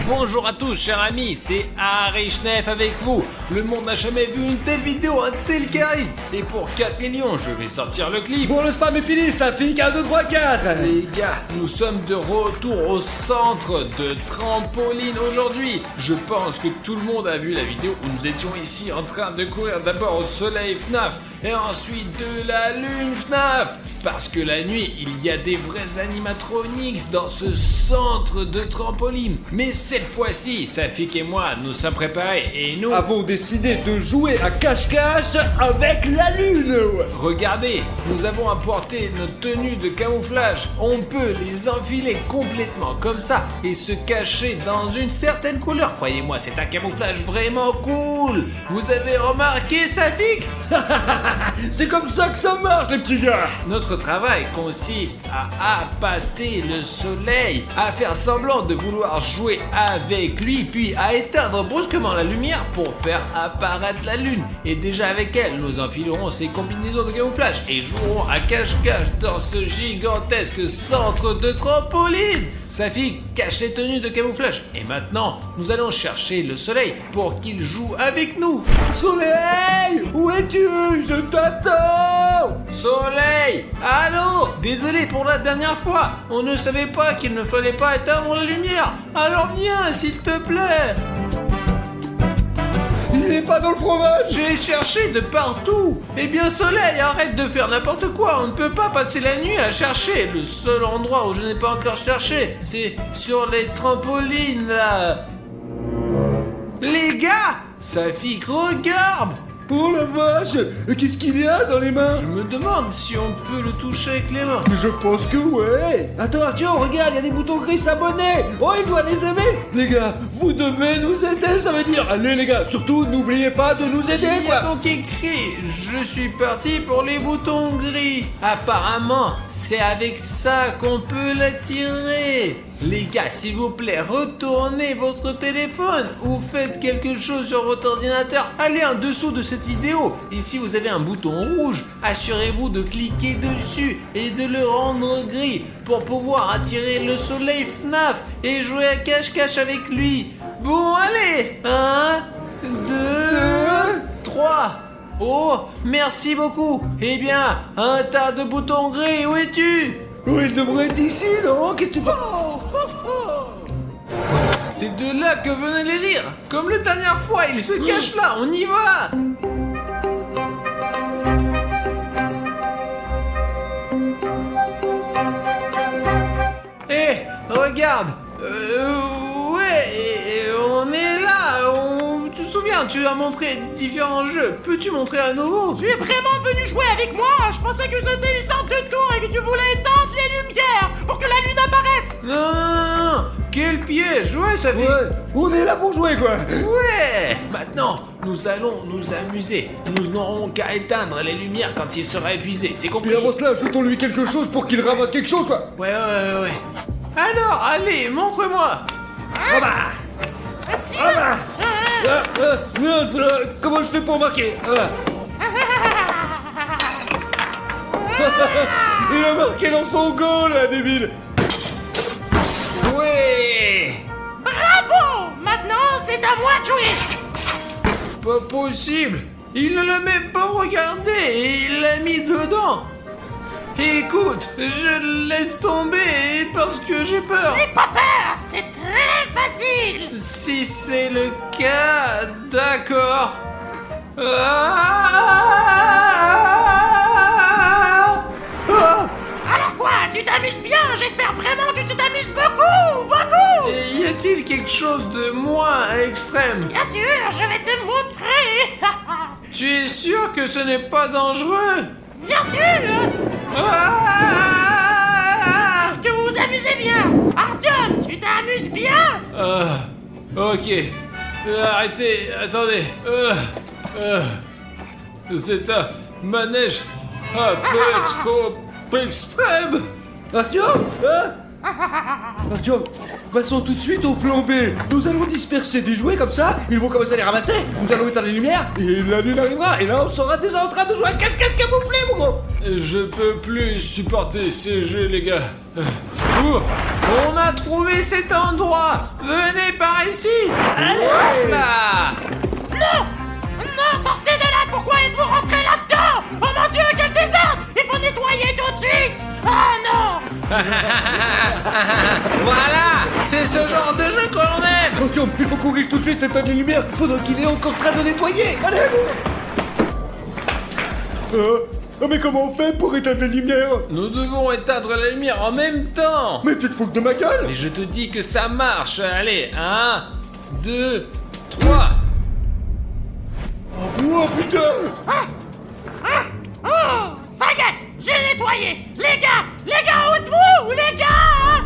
Bonjour à tous chers amis, c'est Harry Schnef avec vous. Le monde n'a jamais vu une telle vidéo, un tel charisme. Et pour 4 millions, je vais sortir le clip. Bon, le spam est fini, ça fait 1, 2, 3, 4. Les gars, nous sommes de retour au centre de trampoline aujourd'hui. Je pense que tout le monde a vu la vidéo où nous étions ici en train de courir d'abord au soleil FNAF et ensuite de la lune FNAF. Parce que la nuit, il y a des vrais animatronics dans ce centre de trampoline. Mais cette fois-ci, Safik et moi, nous sommes préparés et nous avons décidé de jouer à cache-cache avec la lune. Regardez, nous avons apporté notre tenue de camouflage. On peut les enfiler complètement comme ça et se cacher dans une certaine couleur. Croyez-moi, c'est un camouflage vraiment cool. Vous avez remarqué, Safik? C'est comme ça que ça marche, les petits gars. Notre travail consiste à appâter le soleil, à faire semblant de vouloir jouer avec lui, puis à éteindre brusquement la lumière pour faire apparaître la lune. Et déjà avec elle, nous enfilerons ces combinaisons de camouflage et jouerons à cache-cache dans ce gigantesque centre de trampoline. Safi cache les tenues de camouflage. Et maintenant, nous allons chercher le soleil pour qu'il joue avec nous. Soleil, où es-tu? Je t'attends. Soleil, allô? Désolé pour la dernière fois. On ne savait pas qu'il ne fallait pas éteindre la lumière. Alors viens, s'il te plaît. Il n'est pas dans le fromage. J'ai cherché de partout. Eh bien, Soleil, arrête de faire n'importe quoi. On ne peut pas passer la nuit à chercher. Le seul endroit où je n'ai pas encore cherché, c'est sur les trampolines, là. Les gars, Safik, regarde. Oh la vache, qu'est-ce qu'il y a dans les mains? Je me demande si on peut le toucher avec les mains. Je pense que ouais. Attends Arthur, regarde, il y a des boutons gris s'abonner. Oh, il doit les aimer. Les gars, vous devez nous aider, ça veut dire. Allez les gars, surtout n'oubliez pas de nous aider, Il y quoi. a donc écrit, je suis parti pour les boutons gris. Apparemment, c'est avec ça qu'on peut l'attirer. Les gars, s'il vous plaît, retournez votre téléphone ou faites quelque chose sur votre ordinateur. Allez en dessous de cette vidéo. Et si vous avez un bouton rouge, assurez-vous de cliquer dessus et de le rendre gris pour pouvoir attirer le soleil FNAF et jouer à cache-cache avec lui. Bon, allez. 1, 2, 3. Oh, merci beaucoup. Eh bien, un tas de boutons gris, où es-tu? Oh, il devrait être ici, non? Qu'est-ce que tu C'est de là que venaient les rires. Comme la dernière fois, il se cache là, on y va. Eh, regarde. Ouais, on est là. Tu te souviens, tu as montré différents jeux. Peux-tu montrer à nouveau? Tu es vraiment venu jouer avec moi? Je pensais que c'était une sorte de tour et que tu voulais éteindre les lumières pour que la lune apparaisse. Non. Quel piège. Ouais, ça fait... Ouais, on est là pour jouer, quoi. Ouais. Maintenant, nous allons nous amuser. Nous n'aurons qu'à éteindre les lumières quand il sera épuisé. C'est compris? Et avant cela, jetons-lui quelque chose pour qu'il ramasse quelque chose, quoi. Ouais. Alors, allez, montre-moi. Ah bah. Ah bah. Comment je fais pour marquer? Il a marqué dans son goal, là, débile. Ouais. Bravo! Maintenant, c'est à moi de jouer. Pas possible. Il ne l'a même pas regardé et il l'a mis dedans. Écoute, je laisse tomber parce que j'ai peur. N'aie pas peur, c'est très facile. Si c'est le cas, d'accord. Alors quoi, tu t'amuses bien? J'espère vraiment que tu t'amuses beaucoup. Et y a-t-il quelque chose de moins extrême? Bien sûr, je vais te montrer. Tu es sûr que ce n'est pas dangereux? Bien sûr. Que vous vous amusez bien. Artyom, tu t'amuses bien? Ok. Arrêtez, attendez. C'est un manège un peu trop extrême. Artyom, Artyom, passons tout de suite au plan B. Nous allons disperser des jouets comme ça, ils vont commencer à les ramasser, nous allons éteindre les lumières, et la lune arrivera, et là on sera déjà en train de jouer à cache-cache camouflé, mon gros. Je peux plus supporter ces jeux, les gars. On a trouvé cet endroit. Venez par ici. Voilà. Non! Non, sortez de là! Pourquoi êtes-vous rentrés là-dedans? Oh mon Dieu, quel désordre! Il faut nettoyer tout de suite! Ah non! Voilà, c'est ce genre de jeu que l'on aime. Artyom, il faut courir tout de suite éteindre les lumières pendant qu'il est encore en train de nettoyer. Allez, mais comment on fait pour éteindre les lumières? Nous devons éteindre la lumière en même temps. Mais tu te fous de ma gueule? Mais je te dis que ça marche. Allez, 1, 2, 3. Oh putain! Oh! Ça y est! J'ai nettoyé! Les gars, où êtes-vous? Les gars!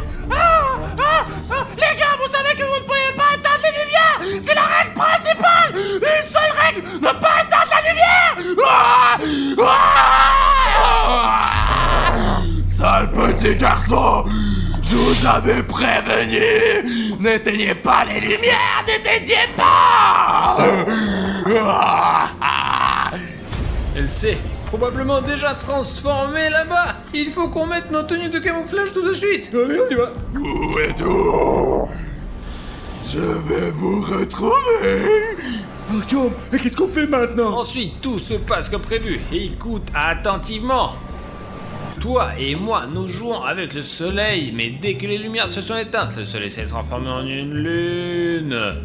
Les gars, vous savez que vous ne pouvez pas éteindre les lumières! C'est la règle principale! Une seule règle! Ne pas éteindre la lumière! Sale petit garçon, je vous avais prévenu. N'éteignez pas les lumières, n'éteignez pas. Elle s'est probablement déjà transformée là-bas. Il faut qu'on mette nos tenues de camouflage tout de suite. Allez, on y va. Où êtes-vous? Je vais vous retrouver. Artyom, mais qu'est-ce qu'on fait maintenant? Ensuite, tout se passe comme prévu. Écoute attentivement. Toi et moi, nous jouons avec le soleil, mais dès que les lumières se sont éteintes, le soleil s'est transformé en une lune.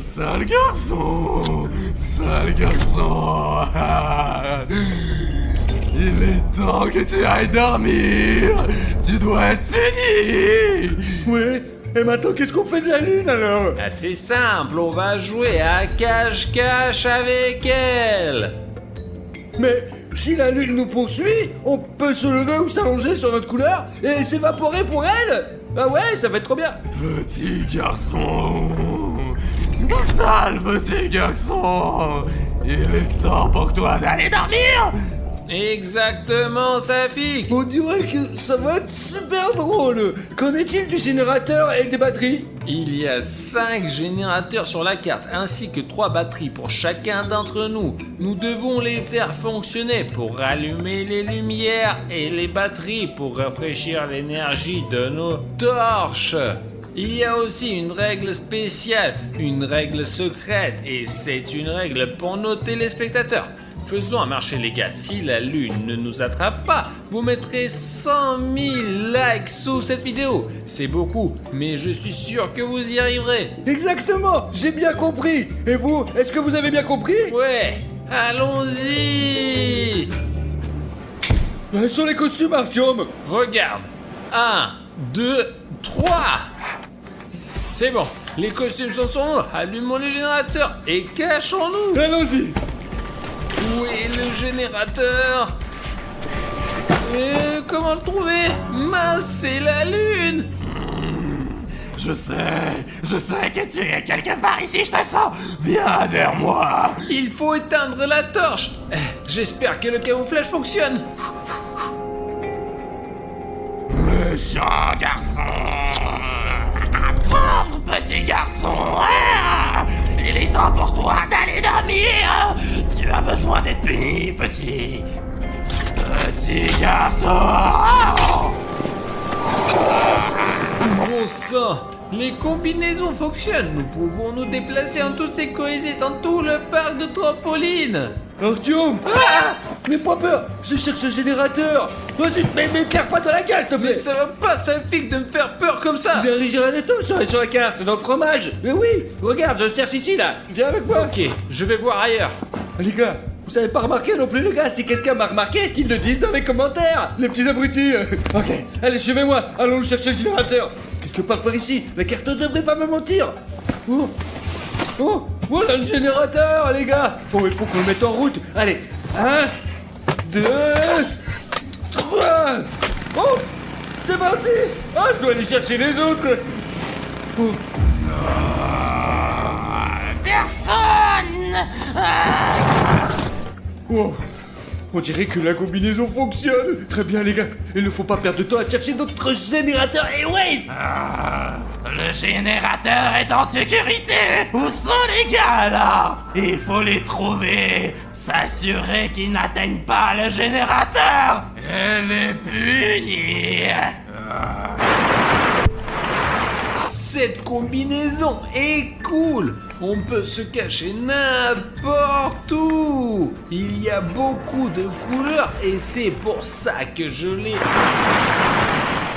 Sale garçon, sale garçon. Il est temps que tu ailles dormir. Tu dois être puni. Ouais, et maintenant qu'est-ce qu'on fait de la lune alors? Assez simple, on va jouer à cache-cache avec elle. Mais si la lune nous poursuit, on peut se lever ou s'allonger sur notre couleur et s'évaporer pour elle. Ah ouais, ça va être trop bien. Petit garçon. Sale petit garçon. Il est temps pour toi d'aller dormir. Exactement, Safik. On dirait que ça va être super drôle. Qu'en est-il du générateur et des batteries? Il y a 5 générateurs sur la carte, ainsi que 3 batteries pour chacun d'entre nous. Nous devons les faire fonctionner pour rallumer les lumières et les batteries pour rafraîchir l'énergie de nos torches. Il y a aussi une règle spéciale, une règle secrète, et c'est une règle pour nos téléspectateurs. Faisons un marché les gars, si la lune ne nous attrape pas, vous mettrez 100 000 likes sous cette vidéo. C'est beaucoup, mais je suis sûr que vous y arriverez. Exactement, j'ai bien compris. Et vous, est-ce que vous avez bien compris? Ouais, allons-y. Sur les costumes, Artyom. Regarde, 1, 2, 3. C'est bon, les costumes sont sur nous, allumons les générateurs et cachons-nous. Allons-y. Où est le générateur? Comment le trouver? Mince, c'est la lune. Je sais que tu es quelque part ici, je te sens. Viens vers moi. Il faut éteindre la torche. J'espère que le camouflage fonctionne. Méchant garçon. Pauvre petit garçon. Il est temps pour toi d'aller dormir. Tu as besoin d'être puni, petit garçon. Bon sang, les combinaisons fonctionnent. Nous pouvons nous déplacer en toute sécurité dans tout le parc de trampoline. Artyom. Mais pas peur, je cherche le générateur. Vas-y, mais claire pas dans la gueule, s'il te Mais plaît. ça va pas, Safik, de me faire peur comme ça. Viens Rigiranetto sur la carte, dans le fromage. Mais oui, regarde, je cherche ici, là. Viens avec moi. Ok, je vais voir ailleurs. Les gars, vous avez pas remarqué non plus, les gars? Si quelqu'un m'a remarqué, qu'ils le disent dans les commentaires. Les petits abrutis. Ok, allez, suivez-moi. Allons chercher le générateur. Quelque part par ici. La carte ne devrait pas me mentir. Oh, voilà le générateur, les gars. Bon, il faut qu'on le mette en route. Allez, 1, 2, 3. Oh, c'est parti. Ah, je dois aller chercher les autres. Oh. Personne! Oh, on dirait que la combinaison fonctionne. Très bien, les gars. Il ne faut pas perdre de temps à chercher d'autres générateurs. Et ouais. Le générateur est en sécurité. Où sont les gars là? Il faut les trouver. S'assurer qu'ils n'atteignent pas le générateur et les punir. Cette combinaison est cool. On peut se cacher n'importe où. Il y a beaucoup de couleurs et c'est pour ça que je l'ai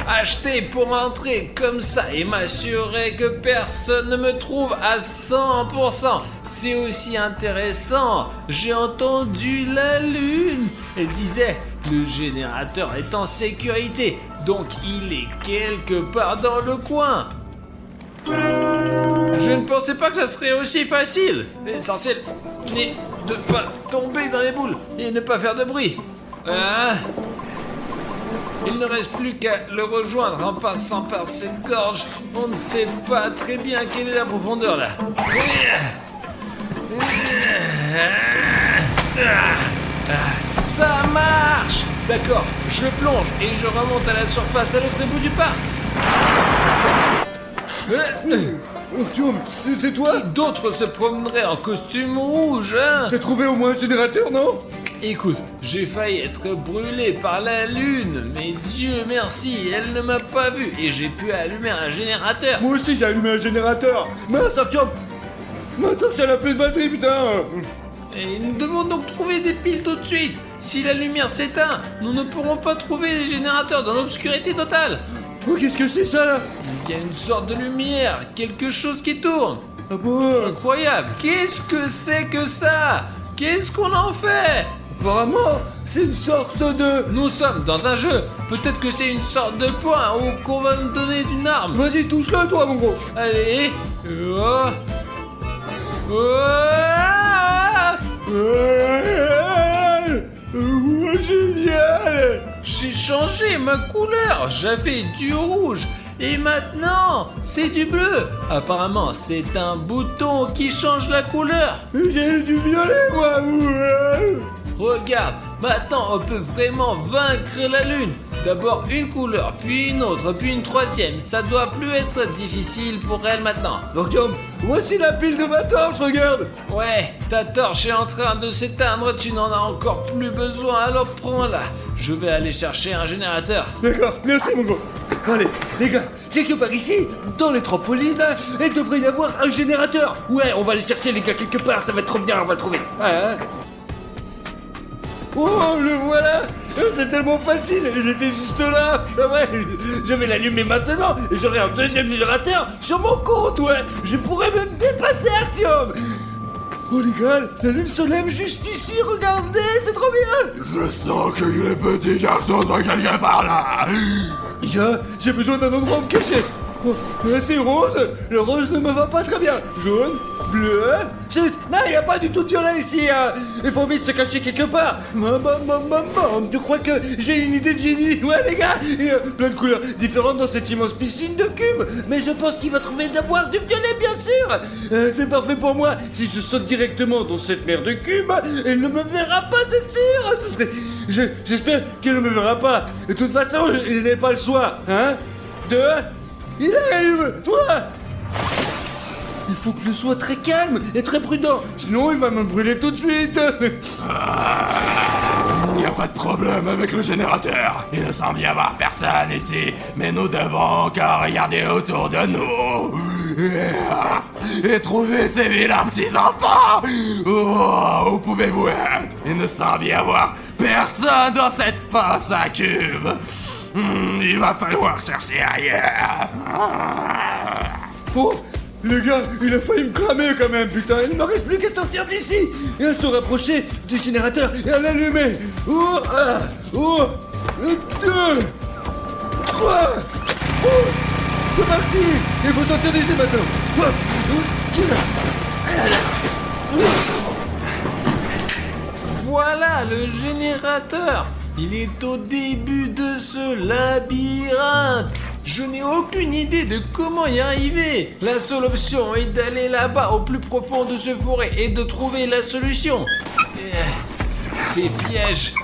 acheté pour entrer comme ça et m'assurer que personne ne me trouve à 100%. C'est aussi intéressant. J'ai entendu la lune. Elle disait, le générateur est en sécurité, donc il est quelque part dans le coin. Je ne pensais pas que ça serait aussi facile. L'essentiel n'est de pas tomber dans les boules et ne pas faire de bruit. Il ne reste plus qu'à le rejoindre en passant par cette gorge. On ne sait pas très bien quelle est la profondeur là. Ça marche! D'accord, je plonge et je remonte à la surface à l'autre bout du parc. Artyom, c'est toi? D'autres se promeneraient en costume rouge, hein? T'as trouvé au moins un générateur, non? Écoute, j'ai failli être brûlé par la lune, mais Dieu merci, elle ne m'a pas vu et j'ai pu allumer un générateur. Moi aussi j'ai allumé un générateur. Mince, Artyom! Maintenant que ça n'a plus de batterie, putain! Et nous devons donc trouver des piles tout de suite. Si la lumière s'éteint, nous ne pourrons pas trouver les générateurs dans l'obscurité totale. Oh, qu'est-ce que c'est ça là? Il y a une sorte de lumière, quelque chose qui tourne. Ah bon? Incroyable. Qu'est-ce que c'est que ça? Qu'est-ce qu'on en fait? Apparemment, c'est une sorte de... Nous sommes dans un jeu. Peut-être que c'est une sorte de point ou qu'on va nous donner une arme. Vas-y, touche-le toi, mon gros. Allez. Oh. Génial! J'ai changé ma couleur. J'avais du rouge. Et maintenant, c'est du bleu. Apparemment, c'est un bouton qui change la couleur. J'ai du violet, moi! Regarde, maintenant on peut vraiment vaincre la lune. D'abord une couleur, puis une autre, puis une troisième. Ça doit plus être difficile pour elle maintenant. Artyom, voici la pile de ma torche, regarde! Ouais, ta torche est en train de s'éteindre, tu n'en as encore plus besoin, alors prends-la. Je vais aller chercher un générateur. D'accord, merci mon gros. Allez, les gars, quelque part ici, dans les trampolines, il devrait y avoir un générateur. Ouais, on va aller chercher les gars quelque part, ça va être trop bien, on va le trouver. Ah, hein. Oh, le voilà! C'est tellement facile, il était juste là. Ah ouais, je vais l'allumer maintenant et j'aurai un deuxième générateur sur mon compte, ouais. Je pourrais même dépasser Artyom. Oh les gars, la lune se lève juste ici, regardez, c'est trop bien. Je sens que les petits garçons sont quelque part là. J'ai besoin d'un endroit où me cacher. Oh, là c'est rose, le rose ne me va pas très bien. Jaune, bleu, chut, non, il n'y a pas du tout de violet ici. Hein. Il faut vite se cacher quelque part. Tu crois que j'ai une idée de génie? Ouais les gars, il y a plein de couleurs différentes dans cette immense piscine de cubes. Mais je pense qu'il va trouver d'abord du violet bien sûr. C'est parfait pour moi. Si je saute directement dans cette mer de cubes, elle ne me verra pas, c'est sûr. Ce serait... J'espère qu'elle ne me verra pas. De toute façon, je n'ai pas le choix. Hein? Il arrive! Toi! Il faut que je sois très calme et très prudent, sinon il va me brûler tout de suite! Il n'y a pas de problème avec le générateur. Il ne semble y avoir personne ici, mais nous devons encore regarder autour de nous. Et trouver ces vilains petits enfants! Oh, où pouvez-vous être? Il ne semble y avoir personne dans cette fosse à cubes. Il va falloir chercher ailleurs. Oh! Les gars, il a failli me cramer quand même, putain! Il ne me reste plus qu'à sortir d'ici! Et à se rapprocher du générateur et à l'allumer! Oh! Un, oh! 2! 3! Oh! C'est parti! Il faut sortir d'ici maintenant! Voilà le générateur. Il est au début de ce labyrinthe. Je n'ai aucune idée de comment y arriver. La seule option est d'aller là-bas au plus profond de ce forêt et de trouver la solution. Les pièges.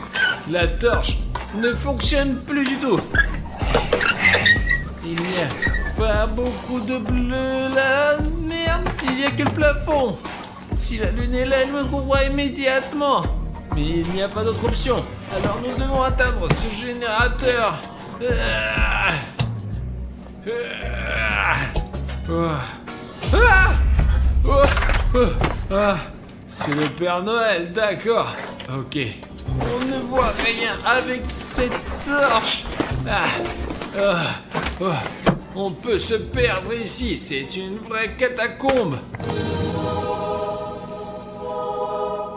La torche ne fonctionne plus du tout. Il n'y a pas beaucoup de bleu là. Merde, il n'y a que le plafond. Si la lune est là, elle me trouvera immédiatement. Mais il n'y a pas d'autre option. Alors nous devons atteindre ce générateur. C'est le Père Noël, d'accord. Ok. On ne voit rien avec cette torche. On peut se perdre ici, c'est une vraie catacombe.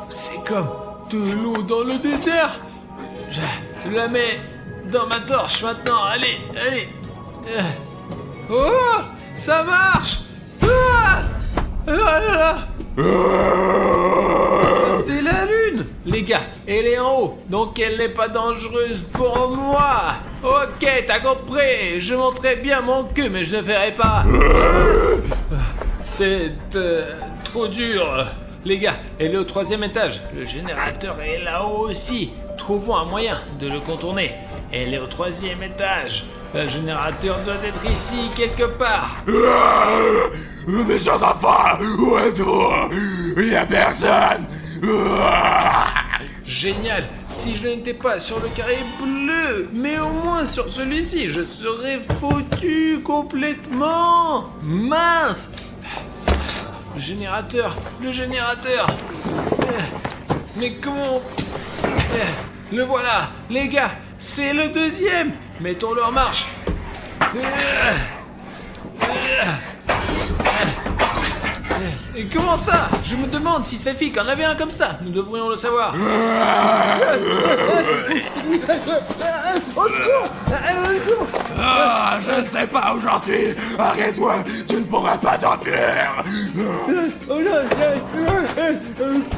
C'est comme de l'eau dans le désert. Je la mets dans ma torche maintenant, allez. Oh, ça marche. C'est la lune. Les gars, elle est en haut, donc elle n'est pas dangereuse pour moi. Ok, t'as compris. Je montrerai bien mon cul, mais je ne ferai pas. C'est trop dur. Les gars, elle est au 3e étage. Le générateur est là-haut aussi. Trouvons un moyen de le contourner. Elle est au 3e étage. Le générateur doit être ici quelque part. Mes chers enfants, où êtes-vous? Il n'y a personne. Génial. Si je n'étais pas sur le carré bleu, mais au moins sur celui-ci, je serais foutu complètement. Mince. Le générateur. Mais comment... Le voilà. Les gars, c'est le 2e. Mettons-le en marche. Et comment ça? Je me demande si Safik en avait un comme ça. Nous devrions le savoir. Au secours! Je ne sais pas où j'en suis. Arrête-toi, tu ne pourras pas t'enfuir.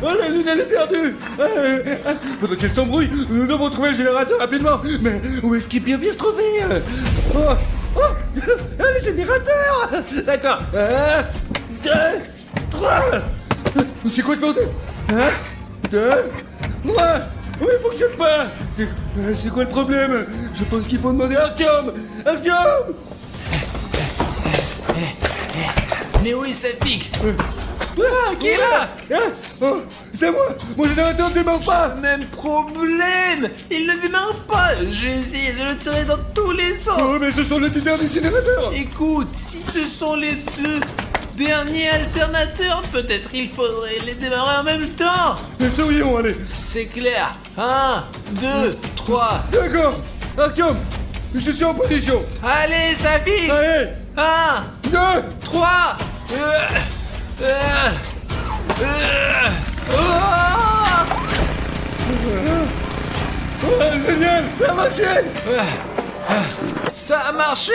La lune, elle est perdue! Pendant qu'elle s'embrouille, nous devons trouver le générateur rapidement. Mais où est-ce qu'il peut bien se trouver? Le générateur! D'accord. 2, 3. C'est quoi ce bordel? 2, 3. Oui, il fonctionne pas. C'est quoi le problème? Je pense qu'il faut demander à Artyom. Mais où est Safik? Qui est là? C'est moi. Mon générateur ne démarre pas. Même problème. Il ne démarre pas. J'ai essayé de le tirer dans tous les sens. Oh, mais ce sont les deux derniers générateurs. Écoute, si ce sont les deux derniers alternateurs, peut-être il faudrait les démarrer en même temps. Essayons, allez. C'est clair. 1, 2, 3. D'accord. Artyom, je suis en position. Allez, Safik. Allez. 1, 2, 3. Génial, ça a marché. Ça a marché.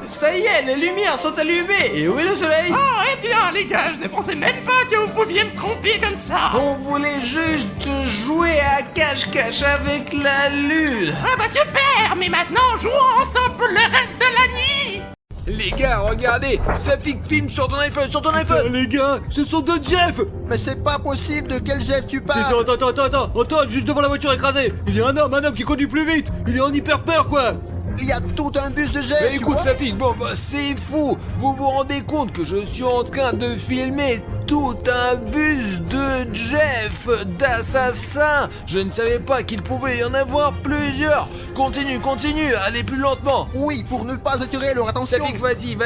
Ça y est, les lumières sont allumées. Et où est le soleil? Oh, eh bien, les gars, je ne pensais même pas que vous pouviez me tromper comme ça. On voulait juste jouer à cache-cache avec la lune. Ah bah super, mais maintenant, jouons ensemble pour le reste de la nuit. Les gars, regardez, Safik filme sur ton iPhone, Les gars, ce sont deux Jeff. Mais c'est pas possible, de quel Jeff tu parles? Attends, Antoine, juste devant la voiture écrasée. Il y a un homme qui conduit plus vite. Il est en hyper peur, quoi. Il y a tout un bus de Jeff, Mais tu écoute vois? Safik, bon bah c'est fou. Vous vous rendez compte que je suis en train de filmer tout un bus de Jeff, d'assassins. Je ne savais pas qu'il pouvait y en avoir plusieurs. Continue, allez plus lentement. Oui, pour ne pas attirer leur attention. Safik, vas-y.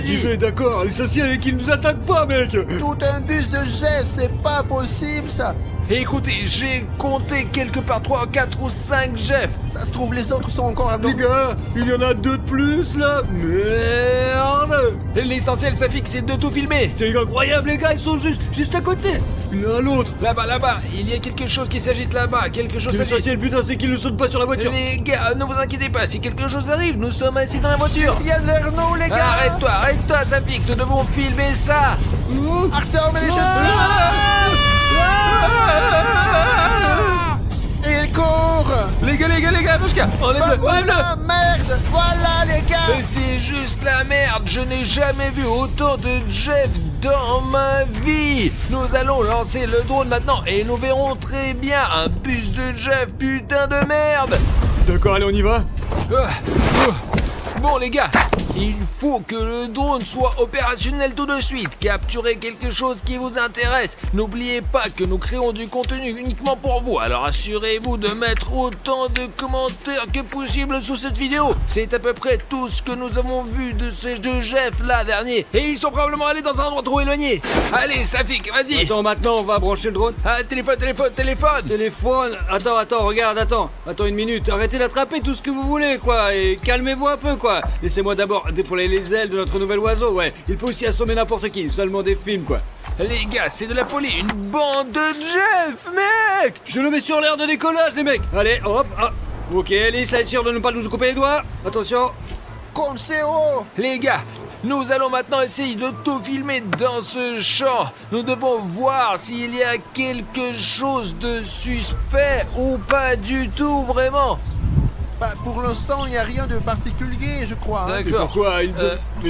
J'y vais, d'accord. L'essentiel est qu'il nous attaque pas, mec. Tout un bus de Jeff, c'est pas possible, ça. Et écoutez, j'ai compté quelque part 3, 4 ou 5 Jeff. Ça se trouve, les autres sont encore à nous. Les gars, il y en a deux de plus, là. Merde. L'essentiel, Safik, c'est de tout filmer. C'est incroyable, les gars, ils sont juste à côté. L'un à l'autre. Là-bas, il y a quelque chose qui s'agite là-bas, quelque chose s'agite. L'essentiel, putain, c'est qu'ils ne sautent pas sur la voiture. Les gars, ne vous inquiétez pas, si quelque chose arrive, nous sommes assis dans la voiture. Viens vers nous, les gars. Arrête-toi, Safik, nous devons filmer ça. Artyom et les Jeff. Il court. Les gars, Mouchka, enlève-le. Voilà, merde. Voilà, les gars. Mais c'est juste la merde, je n'ai jamais vu autant de Jeff dans ma vie. Nous allons lancer le drone maintenant et nous verrons très bien un bus de Jeff, putain de merde. D'accord, allez, on y va. Bon les gars, Il faut que le drone soit opérationnel tout de suite. Capturez quelque chose qui vous intéresse. N'oubliez pas que nous créons du contenu uniquement pour vous. Alors assurez-vous de mettre autant de commentaires que possible sous cette vidéo. C'est à peu près tout ce que nous avons vu de ces deux Jeff là dernier. Et ils sont probablement allés dans un endroit trop éloigné. Allez, Safik, vas-y. Attends, maintenant, on va brancher le drone. Ah, téléphone. Téléphone. Attends, regarde, attends une minute. Arrêtez d'attraper tout ce que vous voulez, quoi. Et calmez-vous un peu, quoi. Laissez-moi d'abord déployer les ailes de notre nouvel oiseau, ouais. Il peut aussi assommer n'importe qui, seulement des films, quoi. Les gars, c'est de la folie. Une bande de Jeff, mec. Je le mets sur l'air de décollage, les mecs. Allez, hop, ah. Ok, Alice, là, sûr de ne pas nous couper les doigts. Attention. Consejo! Les gars, nous allons maintenant essayer de tout filmer dans ce champ. Nous devons voir s'il y a quelque chose de suspect ou pas du tout, vraiment. Bah, pour l'instant, il n'y a rien de particulier, je crois. Mais D'accord. pourquoi il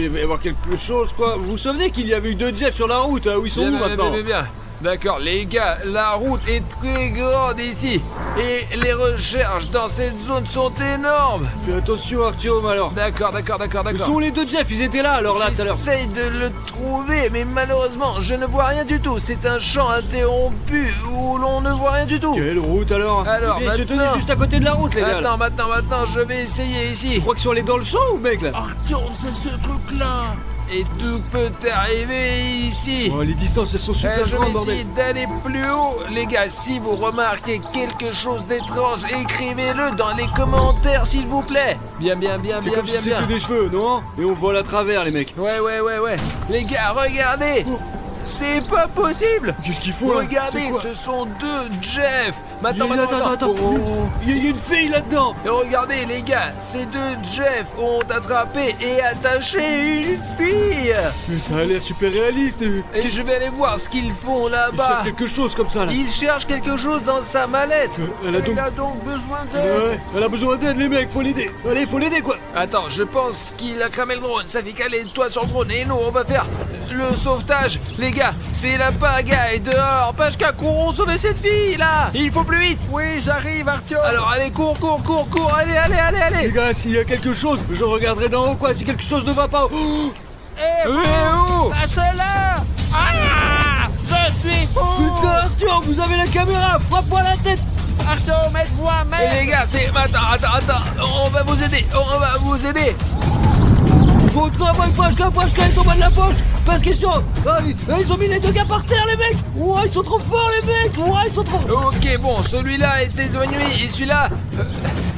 va y avoir quelque chose, quoi. Vous vous souvenez qu'il y avait eu 2 Jeff sur la route, où ils sont où maintenant? Bien. D'accord, les gars, la route est très grande ici. Et les recherches dans cette zone sont énormes. Fais attention, Artyom, alors. D'accord. Où sont les 2 Jeff? Ils étaient là, alors, là, tout à l'heure. J'essaye de le trouver, mais malheureusement, je ne vois rien du tout. C'est un champ interrompu où l'on ne voit rien du tout. Quelle route, alors? Alors, Eh bien, se tenez maintenant- juste à côté de la route, les gars, là. Maintenant, je vais essayer ici. Tu crois qu'ils sont allés dans le champ, ou mec, là? Arthur, c'est ce truc-là! Et tout peut arriver ici. Oh, les distances, elles sont super Je vais grandes, essayer bordel. d'aller plus haut. Les gars, si vous remarquez quelque chose d'étrange, écrivez-le dans les commentaires, s'il vous plaît. Bien. C'est comme si c'était des cheveux, non? Et on vole à travers, les mecs. Ouais. Les gars, regardez. C'est pas possible. Qu'est-ce qu'il faut, là? Regardez, C'est quoi? ce sont 2 Jeff. Maintenant. Attends. Il y a une fille là-dedans. Et regardez les gars, ces 2 Jeff ont attrapé et attaché une fille. Mais ça a l'air super réaliste. Et je vais aller voir ce qu'ils font Il là-bas. cherche quelque chose comme ça, là. Ils cherchent quelque chose dans sa mallette. Elle a donc... Il a donc besoin d'aide! Ouais, elle a besoin d'aide, les mecs, faut l'aider. Allez, faut l'aider, quoi. Attends, je pense qu'il a cramé le drone. Ça fait caler toi sur le drone et nous on va faire le sauvetage. Les gars, c'est la pagaille dehors. Pashka, courons sauver cette fille là. Il faut plus vite. Oui, j'arrive, Arthur! Alors allez, cours. Allez. Les gars, s'il y a quelque chose, je regarderai d'en haut, quoi. Si quelque chose ne va pas... Oh, Eh, Oh lâchez-la! Ah! Je suis fou! putain, Arthur, vous avez la caméra. Frappe-moi la tête. Arthur, aide-moi, Et mec! les gars, attends. On va vous aider. Bon travail, Pashka est en bas de la poche. Parce qu'ils sont... Ah, ils ont mis les 2 gars par terre, les mecs. Ouais, ils sont trop forts, les mecs. Ouais, ils sont trop... Ok, bon, celui-là est évanoui et celui-là...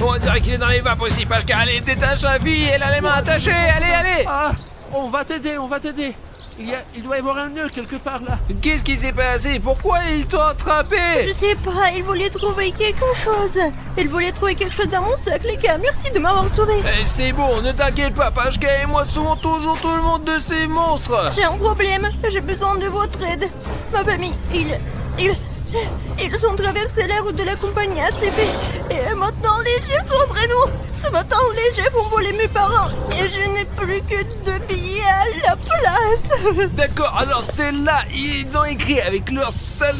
on dirait qu'il est dans les vapes aussi. Pashka, allez, détache la fille. Elle a les mains attachées. Allez. Ah! On va t'aider! Il doit y avoir un nœud quelque part là! Qu'est-ce qui s'est passé? Pourquoi ils t'ont attrapé? Je sais pas, il voulait trouver quelque chose. Il voulait trouver quelque chose dans mon sac, les gars. Merci de m'avoir sauvé. C'est bon, ne t'inquiète pas, Pashka et moi sauvons toujours tout le monde de ces monstres. J'ai un problème. J'ai besoin de votre aide. Ma famille, ils ont traversé la route de la compagnie ACP. Et maintenant, les Jeffs sont après nous. Ce matin, les Jeffs ont volé mes parents. Et je n'ai plus que 2 billets à la place. D'accord, alors c'est là, ils ont écrit avec leur sale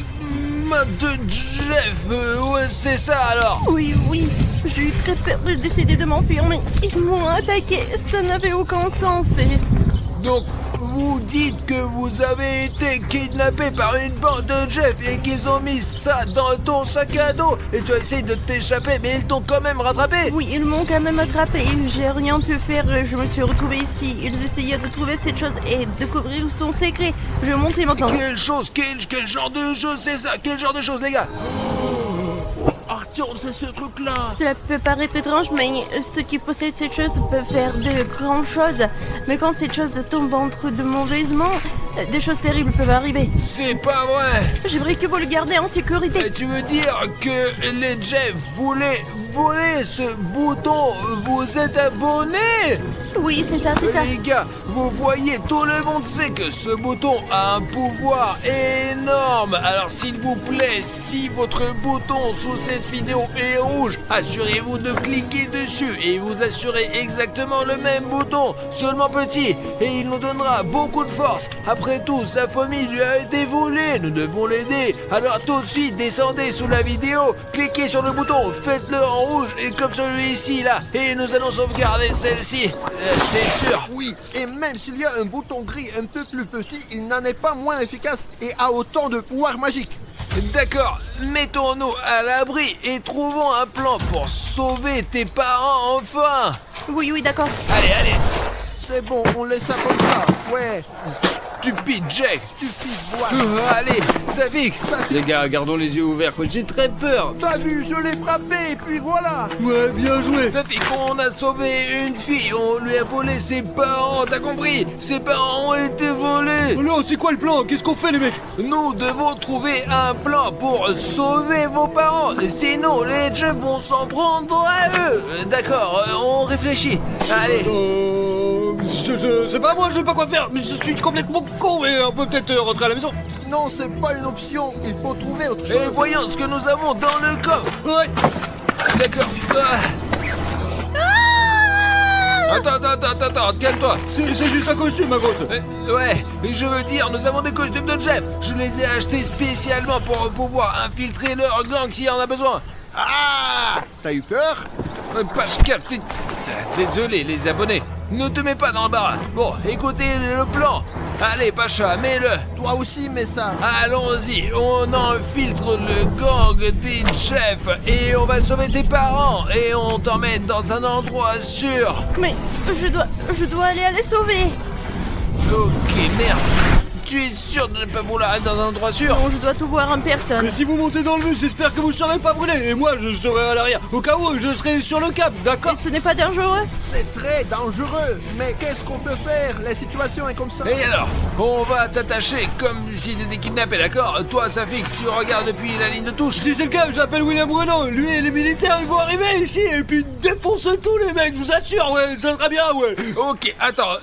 main de Jeff. Ouais, c'est ça alors. Oui. J'ai eu très peur de décider de m'enfuir, mais ils m'ont attaqué. Ça n'avait aucun sens. Et... Donc, vous dites que vous avez été kidnappé par une bande de Jeff et qu'ils ont mis ça dans ton sac à dos et tu as essayé de t'échapper mais ils t'ont quand même rattrapé. Oui, ils m'ont quand même attrapé. J'ai rien pu faire. Je me suis retrouvée ici. Ils essayaient de trouver cette chose et découvrir son secret. Je vais montrer maintenant. Quelle chose, quel genre de chose c'est ça? Quel genre de chose les gars? Arthur, c'est ce truc-là! Cela peut paraître étrange, mais ceux qui possèdent cette chose peuvent faire de grandes choses. Mais quand cette chose tombe entre de mauvaises mains, des choses terribles peuvent arriver. C'est pas vrai. J'aimerais que vous le gardez en sécurité. Tu veux dire que les Jeff voulaient voler ce bouton? Vous êtes abonnés? Oui, c'est ça. Les gars, vous voyez, tout le monde sait que ce bouton a un pouvoir énorme. Alors s'il vous plaît, si votre bouton sous cette vidéo est rouge, assurez-vous de cliquer dessus et vous assurez exactement le même bouton, seulement petit, et il nous donnera beaucoup de force. Après tout, sa famille lui a été volée, nous devons l'aider. Alors tout de suite, descendez sous la vidéo, cliquez sur le bouton, faites-le en rouge et comme celui-ci là, et nous allons sauvegarder celle-ci, c'est sûr. Oui, et même s'il y a un bouton gris un peu plus petit, il n'en est pas moins efficace et a autant de pouvoir magique. D'accord, mettons-nous à l'abri et trouvons un plan pour sauver tes parents enfin. Oui, d'accord. Allez, C'est bon, on laisse ça comme ça. Ouais, stupide Jack. stupide, voilà. Allez, Safik. Les gars, gardons les yeux ouverts, quoi. J'ai très peur. T'as vu, je l'ai frappé et puis voilà. Ouais, bien joué. Safik, on a sauvé une fille, on lui a volé ses parents, t'as compris? Ses parents ont été volés. Oh non, c'est quoi le plan? Qu'est-ce qu'on fait, les mecs? Nous devons trouver un plan pour sauver vos parents, sinon les Jeux vont s'en prendre à eux. D'accord, on réfléchit. Allez. Je sais pas, moi, je sais pas quoi faire. Mais je suis complètement con et on peut peut-être rentrer à la maison. Non, c'est pas une option, il faut trouver autre Et chose. voyons ce que nous avons dans le coffre. Ouais. D'accord. Attends, calme-toi. C'est juste un costume, ma grosse. Ouais, mais je veux dire, nous avons des costumes de Jeff. Je les ai achetés spécialement pour pouvoir infiltrer leur gang s'il y en a besoin. Ah, t'as eu peur? Pascal, désolé les abonnés. Ne te mets pas dans le baras. Bon, écoutez le plan. Allez, Pacha, mets-le. Toi aussi, mets ça. Allons-y, on infiltre le gang des chefs et on va sauver tes parents et on t'emmène dans un endroit sûr. Mais je dois aller les sauver. Ok, merde. Tu es sûr de ne pas vouloir être dans un endroit sûr? Non, je dois tout voir en personne. Mais si vous montez dans le bus, j'espère que vous serez pas brûlés. Et moi, je serai à l'arrière. Au cas où, je serai sur le cap, d'accord? Et ce n'est pas dangereux? C'est très dangereux. Mais qu'est-ce qu'on peut faire? La situation est comme ça. Et alors, on va t'attacher comme si t'étais kidnappé, d'accord? Toi, Safik, tu regardes depuis la ligne de touche. Si c'est le cas, j'appelle William Renault. Lui et les militaires, ils vont arriver ici et puis défoncer tous les mecs, je vous assure, ouais, ça sera bien, ouais. Ok, attends,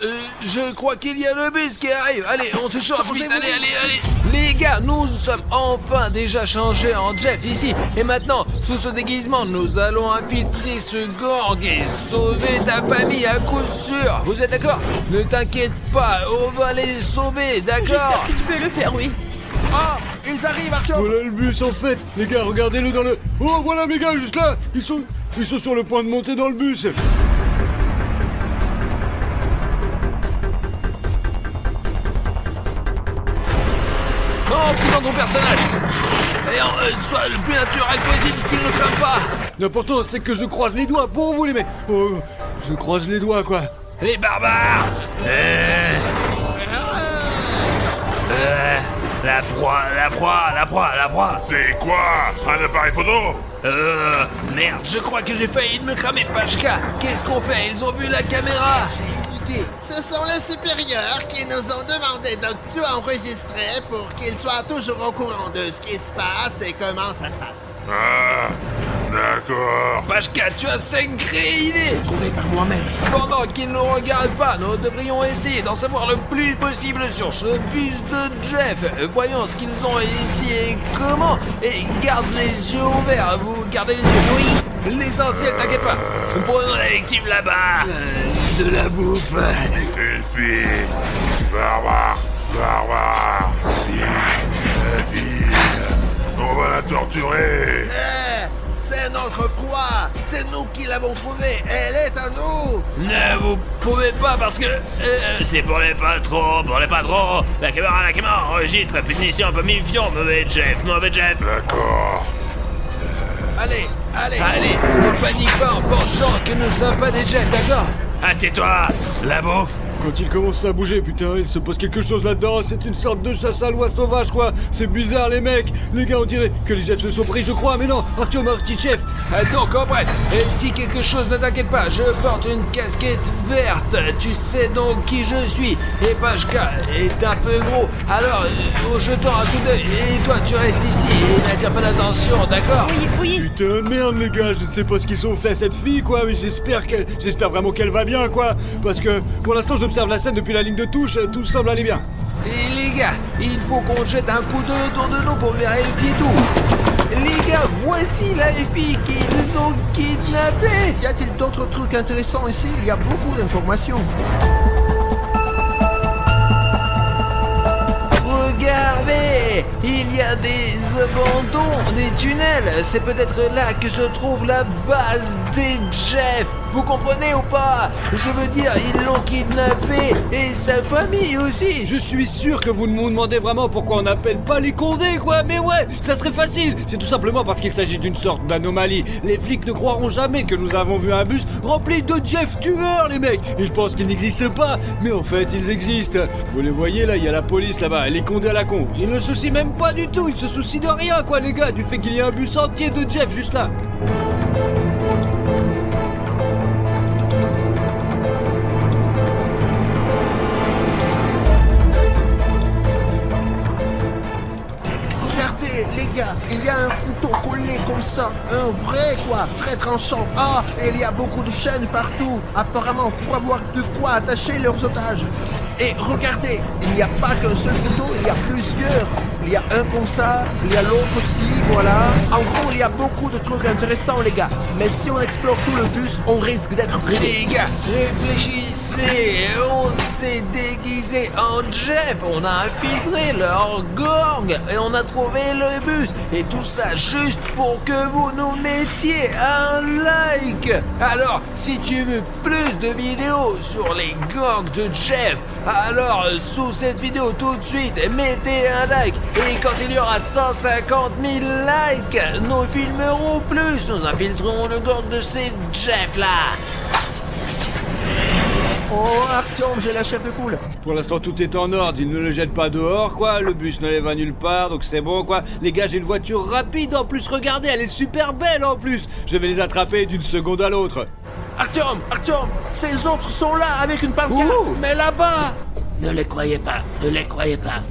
je crois qu'il y a le bus qui arrive. Allez, on se change vite, Changez-vous allez. Les gars, nous sommes enfin déjà changés en Jeff ici. Et maintenant, sous ce déguisement, nous allons infiltrer ce gang et sauver ta famille à coup sûr. Vous êtes d'accord? Ne t'inquiète pas, on va les sauver, d'accord? J'espère que tu peux le faire, oui. Ah, ils arrivent, Arthur. Voilà le bus en fait. Les gars, regardez-le dans le... Oh, voilà mes gars, juste là. Ils sont sur le point de monter dans le bus. Entre dans ton personnage et sois le plus naturel possible qu'il ne crame pas. L'important, c'est que je croise les doigts pour vous, les mecs. Oh, je croise les doigts, quoi. Les barbares. La proie. C'est quoi? Un appareil photo? Merde, je crois que j'ai failli me cramer, Pachka. Qu'est-ce qu'on fait? Ils ont vu la caméra. Idée. Ce sont les supérieurs qui nous ont demandé de tout enregistrer pour qu'ils soient toujours au courant de ce qui se passe et comment ça se passe. Ah, d'accord. Pachka, tu as sacrée idée. Trouvé par moi-même. Pendant qu'ils ne nous regardent pas, nous devrions essayer d'en savoir le plus possible sur ce bus de Jeff. Voyons ce qu'ils ont ici et comment. Et garde les yeux ouverts. Vous gardez les yeux. Oui. L'essentiel, t'inquiète pas. Nous prenons la victime là-bas. De la bouffe. Une fille. Barbare. Fille. On va la torturer. C'est notre proie. C'est nous qui l'avons trouvée. Elle est à nous. Ne vous pouvez pas parce que... C'est pour les patrons. La caméra enregistre. Punition un peu méfiant, mauvais Jeff. D'accord. Allez. Allez, ne panique pas en pensant que nous ne sommes pas des chefs, d'accord? Assieds-toi. La bouffe. Quand il commence à bouger, putain, il se passe quelque chose là-dedans. C'est une sorte de chasse à l'oie sauvage, quoi. C'est bizarre, les mecs. Les gars, on dirait que les chefs se sont pris, je crois. Mais non, Arthur Marty, chef. Donc, en bref, si quelque chose ne t'inquiète pas, je porte une casquette verte. Tu sais donc qui je suis. Et Pachka est un peu gros. Alors, jetons un coup d'œil. Et toi, tu restes ici et n'attire pas l'attention, d'accord? Oui. Putain de merde, les gars. Je ne sais pas ce qu'ils ont fait à cette fille, quoi. Mais j'espère vraiment qu'elle va bien, quoi. Parce que, pour l'instant, je j'observe la scène depuis la ligne de touche, tout semble aller bien. Et les gars, il faut qu'on jette un coup d'œil autour de nous pour vérifier tout. Les gars, voici la fille qu'ils ont kidnappée. Y a-t-il d'autres trucs intéressants ici? Il y a beaucoup d'informations. Regardez, il y a des abandons, des tunnels. C'est peut-être là que se trouve la base des Jeff. Vous comprenez ou pas? Je veux dire, ils l'ont kidnappé et sa famille aussi. Je suis sûr que vous me demandez vraiment pourquoi on n'appelle pas les Condés, quoi. Mais ouais, ça serait facile. C'est tout simplement parce qu'il s'agit d'une sorte d'anomalie. Les flics ne croiront jamais que nous avons vu un bus rempli de Jeff tueurs, les mecs. Ils pensent qu'ils n'existent pas, mais en fait, ils existent. Vous les voyez là, il y a la police là-bas, les Condés à la con. Ils ne se soucient même pas du tout. Ils se soucient de rien, quoi, les gars, du fait qu'il y ait un bus entier de Jeff juste là. Les gars, il y a un couteau collé comme ça, un vrai quoi, très tranchant. Ah, et il y a beaucoup de chaînes partout, apparemment pour avoir de quoi attacher leurs otages. Et regardez, il n'y a pas qu'un seul couteau, il y a plusieurs. Il y a un comme ça, il y a l'autre aussi, voilà. En gros, il y a beaucoup de trucs intéressants, les gars. Mais si on explore tout le bus, on risque d'être grillé. Les gars, réfléchissez. On s'est déguisé en Jeff. On a infiltré leur gang et on a trouvé le bus. Et tout ça juste pour que vous nous mettiez un like. Alors, si tu veux plus de vidéos sur les gangs de Jeff, alors sous cette vidéo tout de suite, mettez un like. Et quand il y aura 150 000 likes, nous filmerons plus. Nous infiltrerons le gang de ces Jeff là. Oh, Artyom, j'ai la chair de poule. Pour l'instant, tout est en ordre. Ils ne le jettent pas dehors, quoi. Le bus ne les va nulle part, donc c'est bon, quoi. Les gars, j'ai une voiture rapide en plus. Regardez, elle est super belle en plus. Je vais les attraper d'une seconde à l'autre. Artyom, ces autres sont là avec une pancarte. Mais là-bas. Ne les croyez pas, ne les croyez pas.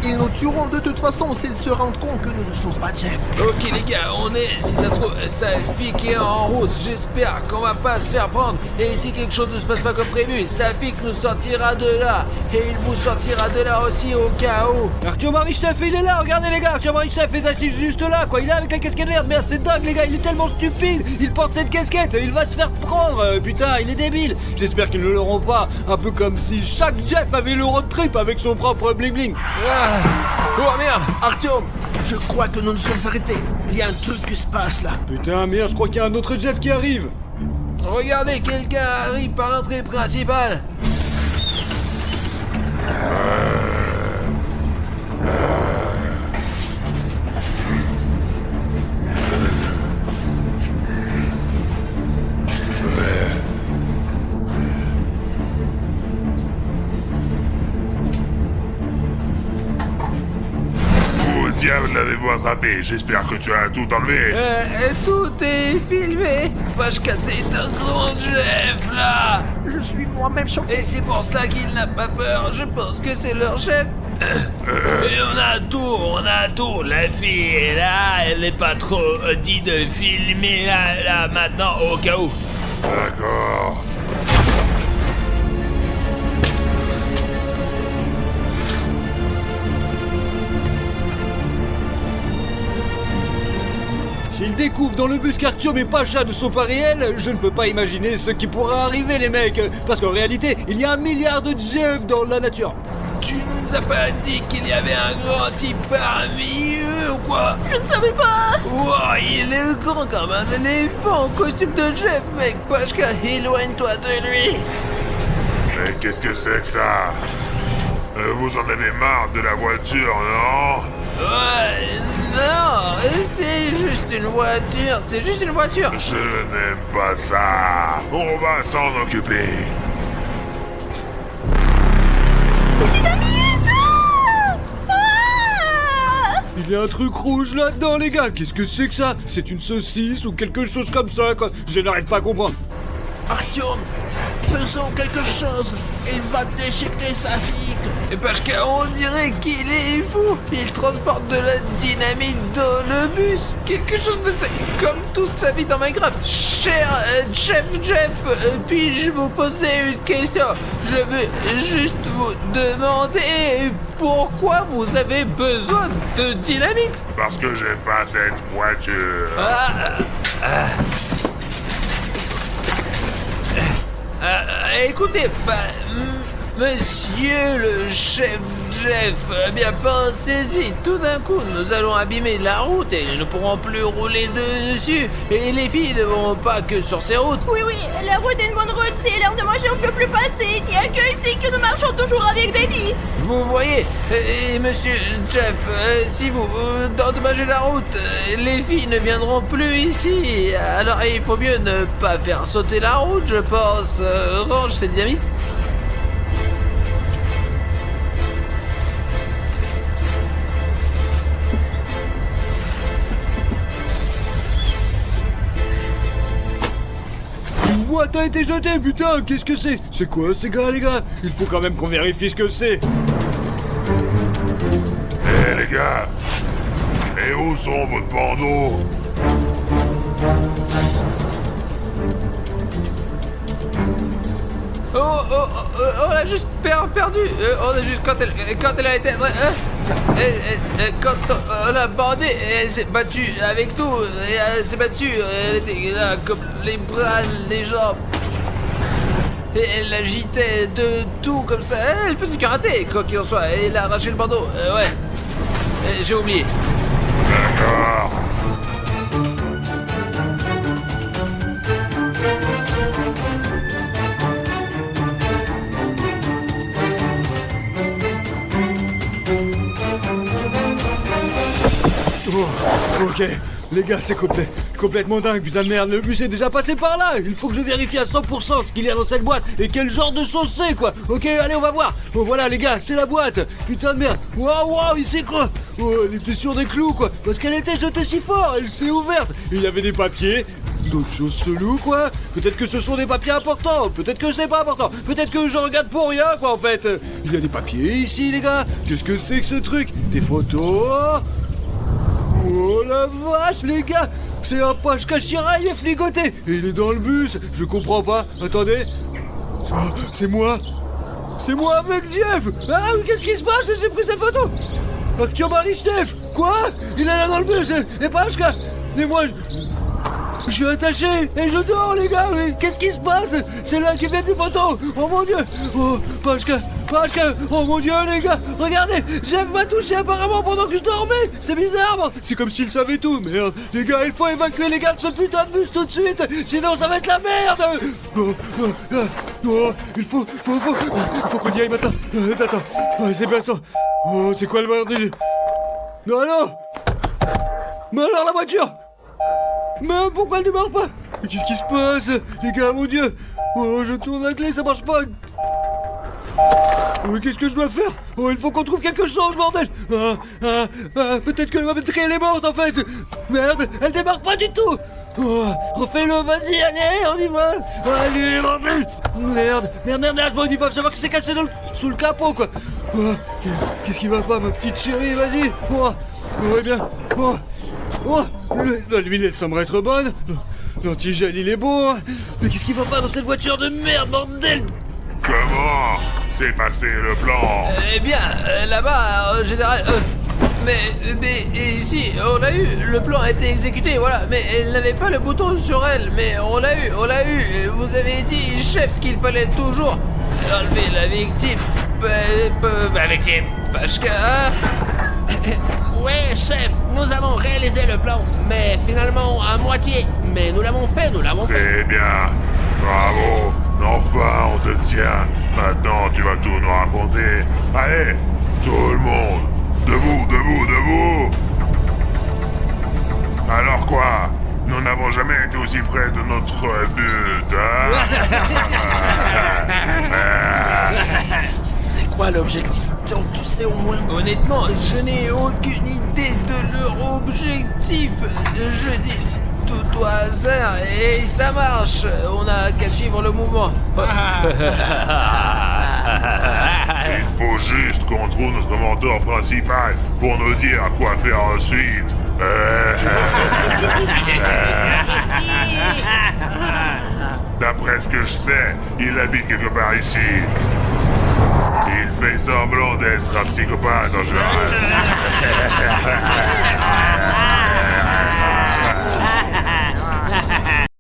Ils nous tueront de toute façon s'ils se rendent compte que nous ne sommes pas Jeff. Ok les gars, on est, si ça se trouve, sa fille qui est en route, j'espère qu'on va pas se faire prendre. Et si quelque chose ne se passe pas comme prévu, sa fille nous sortira de là. Et il vous sortira de là aussi au cas où. Artyom Aristev, il est là, regardez les gars, Artyom Aristev est assis juste là, quoi. Il est avec la casquette verte, merde, c'est dingue les gars, il est tellement stupide. Il porte cette casquette, il va se faire prendre, putain, il est débile. J'espère qu'ils ne l'auront pas, un peu comme si chaque Jeff avait le road trip avec son propre bling bling. Oh merde. Artyom, je crois que nous nous sommes arrêtés. Il y a un truc qui se passe là. Putain, merde, je crois qu'il y a un autre Jeff qui arrive. Regardez, quelqu'un arrive par l'entrée principale. Diable l'avez-vous attrapé? J'espère que tu as tout enlevé. Tout est filmé. Pashka, c'est un grand chef là. Je suis moi-même choqué. Et c'est pour ça qu'il n'a pas peur. Je pense que c'est leur chef. Et on a tout. La fille est là, elle n'est pas trop dit de filmer là maintenant au cas où. D'accord. S'ils découvrent dans le bus qu'Artyom et Pasha ne sont pas réels, je ne peux pas imaginer ce qui pourra arriver les mecs. Parce qu'en réalité, il y a 1 milliard de Jeff dans la nature. Tu nous as pas dit qu'il y avait un grand type parmi eux ou quoi? Je ne savais pas. Wow, il est grand comme un éléphant en costume de Jeff, mec. Pashka, éloigne-toi de lui. Mais qu'est-ce que c'est que ça? Vous en avez marre de la voiture, non? Ouais, non, c'est juste une voiture, Je n'aime pas ça. On va s'en occuper. Il y a un truc rouge là-dedans les gars, qu'est-ce que c'est que ça? C'est une saucisse ou quelque chose comme ça quoi. Je n'arrive pas à comprendre. Artyom, faisons quelque chose. Il va déchiqueter sa fille. Parce qu'on dirait qu'il est fou. Il transporte de la dynamite dans le bus. Quelque chose de ça, comme toute sa vie dans Minecraft. Cher Chef Jeff, puis-je vous poser une question? Je veux juste vous demander pourquoi vous avez besoin de dynamite? Parce que j'aime pas cette voiture. Écoutez, monsieur le chef Jeff, bien pensez-y, tout d'un coup nous allons abîmer la route et nous ne pourrons plus rouler dessus. Et les filles ne vont pas que sur ces routes. Oui, la route est une bonne route, c'est l'heure de manger, on peut plus passer. Il n'y a que ici que nous marchons toujours avec des filles. Vous voyez, et monsieur Jeff, si vous endommagez la route, les filles ne viendront plus ici. Alors il faut mieux ne pas faire sauter la route, je pense. Range cette dynamite. Une boîte a été jetée, putain, qu'est-ce que c'est? C'est quoi ces gars, les gars? Il faut quand même qu'on vérifie ce que c'est. Eh les gars, et où sont vos bandeaux? On l'a juste perdu. On a juste quand elle a été quand on l'a bandée, elle s'est battue avec nous. Et elle s'est battue. Elle était là comme les bras, les jambes. Et elle agitait de tout comme ça. Elle faisait du karaté, quoi qu'il en soit. Et elle a arraché le bandeau. Ouais. J'ai oublié. D'accord. Oh, ok, les gars, c'est complètement dingue, putain de merde, le bus est déjà passé par là. Il faut que je vérifie à 100% ce qu'il y a dans cette boîte et quel genre de chose c'est, quoi. Ok, allez, on va voir. Oh, voilà, les gars, c'est la boîte. Putain de merde. Waouh, il sait quoi? Oh, elle était sur des clous, quoi, parce qu'elle était jetée si fort, elle s'est ouverte. Et il y avait des papiers, d'autres choses cheloues, quoi. Peut-être que ce sont des papiers importants, peut-être que c'est pas important, peut-être que je regarde pour rien, quoi, en fait. Il y a des papiers ici, les gars. Qu'est-ce que c'est que ce truc? Des photos. Oh la vache, les gars! C'est un page Kashira, il est fligoté! Et il est dans le bus! Je comprends pas. Attendez. C'est moi! C'est moi avec Jeff! Ah, qu'est-ce qui se passe? J'ai pris cette photo! Actio Marlichnev! Quoi? Il est là dans le bus! Et Pashka! Et moi, je suis attaché et je dors, les gars! Mais qu'est-ce qui se passe? C'est là qui fait des photos! Oh mon dieu! Oh, Pashka! Oh mon dieu, les gars, regardez, Jeff m'a touché apparemment pendant que je dormais. C'est bizarre, man. C'est comme s'il savait tout. Merde, les gars, il faut évacuer les gars de ce putain de bus tout de suite, sinon ça va être la merde. Il faut qu'on y aille maintenant. Attends, c'est bien ça. Oh, c'est quoi le bordel? Non, mais alors la voiture? Mais pourquoi elle démarre pas? Qu'est-ce qui se passe, les gars, mon dieu? Oh, je tourne la clé, ça marche pas. Oh, qu'est-ce que je dois faire? Oh, il faut qu'on trouve quelque chose, bordel. Peut-être que ma batterie elle est morte en fait. Merde, elle démarre pas du tout. Oh, refais-le, vas-y, allez, on y va. Allez, bordel. Merde, bon, ils peuvent savoir que c'est cassé sous le capot, quoi. Oh, qu'est-ce qui va pas, ma petite chérie, vas-y. Eh bien, l'huile elle semble être bonne. L'antigel il est bon. Mais qu'est-ce qui va pas dans cette voiture de merde, bordel? Comment s'est passé le plan? Eh bien, là-bas, en général... Mais ici, on l'a eu, le plan a été exécuté, voilà, mais elle n'avait pas le bouton sur elle, mais on l'a eu, vous avez dit, chef, qu'il fallait toujours enlever la victime, victime, Pashka. Ouais, chef, nous avons réalisé le plan, mais finalement à moitié, mais nous l'avons fait. C'est bien, bravo. Enfin, on te tient. Maintenant, tu vas tout nous raconter. Allez, tout le monde. Debout. Alors quoi? Nous n'avons jamais été aussi près de notre but, hein? C'est quoi l'objectif? Donc tu sais au moins? Honnêtement, je n'ai aucune idée de leur objectif. Je dis... tout au hasard et ça marche. On a qu'à suivre le mouvement. Il faut juste qu'on trouve notre mentor principal pour nous dire quoi faire ensuite. D'après ce que je sais, il habite quelque part ici. Il fait semblant d'être un psychopathe en général.